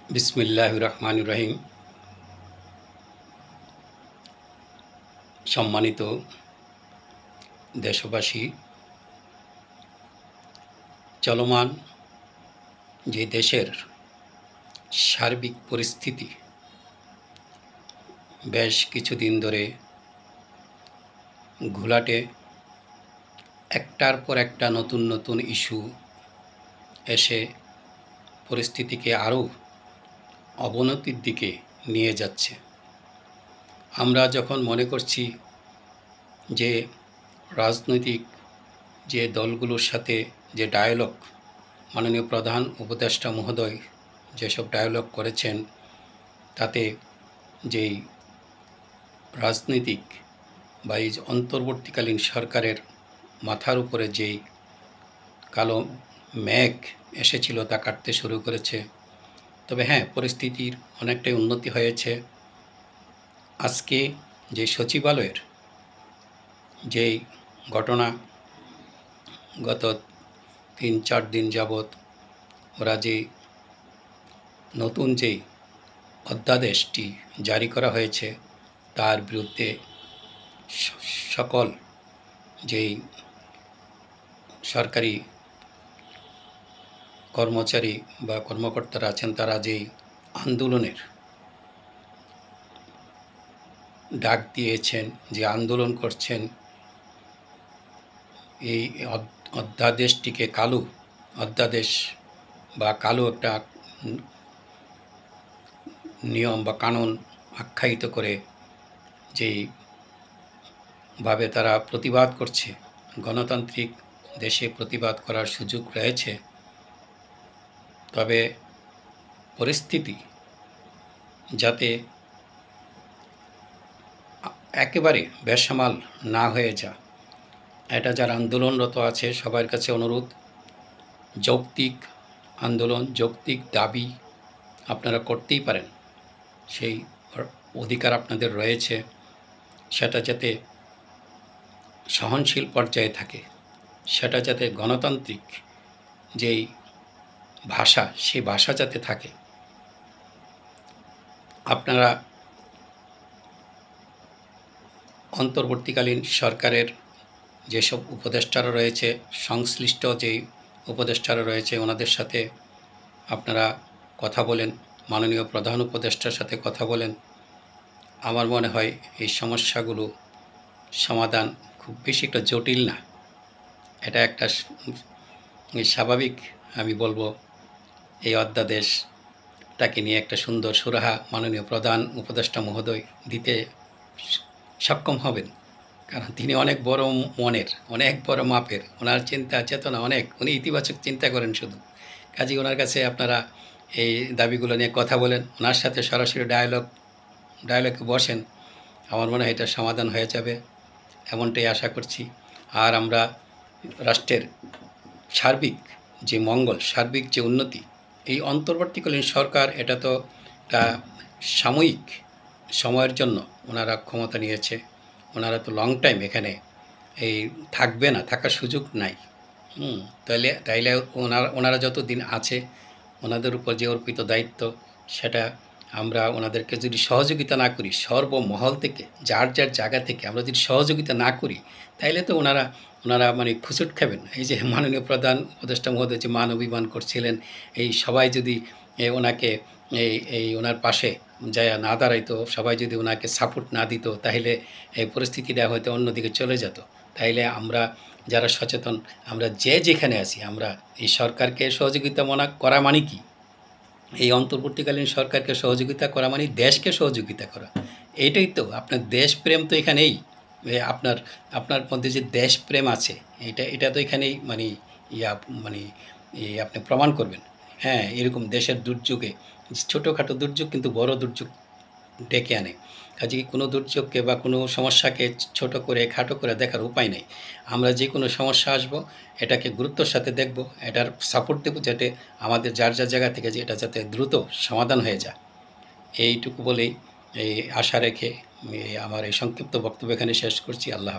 বিসমিল্লাহির রহমানির রহিম। সম্মানিত দেশবাসী, চলমান যে দেশের সার্বিক পরিস্থিতি বেশ কিছুদিন ধরে ঘোলাটে, একটার পর একটা নতুন নতুন ইস্যু এসে পরিস্থিতিকে আরও অবনতির দিকে নিয়ে যাচ্ছে। আমরা যখন মনে করছি যে রাজনৈতিক যে দলগুলোর সাথে যে ডায়ালগ মাননীয় প্রধান উপদেষ্টা মহোদয় যেসব ডায়ালগ করেছেন, তাতে যেই রাজনৈতিক বা এই অন্তর্বর্তীকালীন সরকারের মাথার উপরে যেই কালো মেঘ এসেছিল তা কাটতে শুরু করেছে। তবে হ্যাঁ, পরিস্থিতির অনেকটাই উন্নতি হয়েছে। আজকে যে সচিবালয়ের যেই ঘটনা, গত ৩-৪ দিন যাবৎ ওরা যে নতুন যেই অধ্যাদেশটি জারি করা হয়েছে তার বিরুদ্ধে সকল যেই সরকারি কর্মচারী বা কর্মকর্তারা আছেন তারা যেই আন্দোলনের ডাক দিয়েছেন, যে আন্দোলন করছেন, এই অধ্যাদেশটিকে কালো অধ্যাদেশ বা কালো একটা নিয়ম বা কানুন আখ্যায়িত করে যেইভাবে তারা প্রতিবাদ করছে, গণতান্ত্রিক দেশে প্রতিবাদ করার সুযোগ রয়েছে। তবে পরিস্থিতি যাতে একেবারে বেসামাল না হয়ে যায়, এটা যারা আন্দোলনরত আছে সবার কাছে অনুরোধ, যৌক্তিক আন্দোলন, যৌক্তিক দাবি আপনারা করতেই পারেন, সেই অধিকার আপনাদের রয়েছে। সেটা যাতে সহনশীল পর্যায়ে থাকে, সেটা যাতে গণতান্ত্রিক যেই ভাষা, সেই ভাষা যাতে থাকে। আপনারা অন্তর্বর্তীকালীন সরকারের যেসব উপদেষ্টারা রয়েছে, সংশ্লিষ্ট যেই উপদেষ্টারা রয়েছে, ওনাদের সাথে আপনারা কথা বলেন, মাননীয় প্রধান উপদেষ্টার সাথে কথা বলেন। আমার মনে হয় এই সমস্যাগুলো সমাধান খুব বেশি একটা জটিল না, এটা একটা স্বাভাবিক, আমি বলবো এই অধ্যাদেশটাকে নিয়ে একটা সুন্দর সুরাহা মাননীয় প্রধান উপদেষ্টা মহোদয় দিতে সক্ষম হবেন। কারণ তিনি অনেক বড় মনের, অনেক বড় মাপের, ওনার চিন্তা চেতনা অনেক, উনি ইতিবাচক চিন্তা করেন শুধু। কাজেই ওনার কাছে আপনারা এই দাবিগুলো নিয়ে কথা বলেন, ওনার সাথে সরাসরি ডায়ালগে বসেন। আমার মনে হয় এটা সমাধান হয়ে যাবে, এমনটাই আশা করছি। আর আমরা রাষ্ট্রের সার্বিক যে মঙ্গল, সার্বিক যে উন্নতি, এই অন্তর্বর্তীকালীন সরকার এটা তো একটা সাময়িক সময়ের জন্য ওনারা ক্ষমতা নিয়েছে, ওনারা তো লং টাইম এখানে এই থাকবে না, থাকার সুযোগ নাই। তাইলে ওনারা যত দিন আছে, ওনাদের উপর যে অর্পিত দায়িত্ব, সেটা আমরা ওনাদেরকে যদি সহযোগিতা না করি, সর্বমহল থেকে যার যার জায়গা থেকে আমরা যদি সহযোগিতা না করি, তাইলে তো ওনারা মানে খুঁচুট খাবেন। এই যে মাননীয় প্রধান উপদেষ্টা মহোদয় যে মান অভিমান করছিলেন, এই সবাই যদি ওনাকে এই ওনার পাশে যায় না দাঁড়াইতো, সবাই যদি ওনাকে সাপোর্ট না দিত, তাহলে এই পরিস্থিতিটা হয়তো অন্যদিকে চলে যেত। তাইলে আমরা যারা সচেতন, আমরা যেখানে আছি, আমরা এই সরকারকে সহযোগিতা করা মানে কি, এই অন্তর্বর্তীকালীন সরকারকে সহযোগিতা করা মানে দেশকে সহযোগিতা করা। এইটাই তো আপনার দেশপ্রেম, তো এখানেই আপনার মধ্যে যে দেশপ্রেম আছে, এটা তো এখানেই মানে মানে আপনি প্রমাণ করবেন। হ্যাঁ, এরকম দেশের দুর্যোগে, ছোটোখাটো দুর্যোগ কিন্তু বড় দুর্যোগ ডেকে আনে। কাজেই কোনো দুর্যোগকে বা কোনো সমস্যাকে ছোট করে খাটো করে দেখার উপায় নেই। আমরা যে কোনো সমস্যা আসবো, এটাকে গুরুত্বর সাথে দেখব, এটার সাপোর্ট দেবো, যাতে আমাদের যার যার জায়গা থেকে যে এটা যাতে দ্রুত সমাধান হয়ে যায়। এইটুকু বলেই এই আশা রেখে আমার এই সংক্ষিপ্ত বক্তব্য এখানে শেষ করছি। আল্লাহ।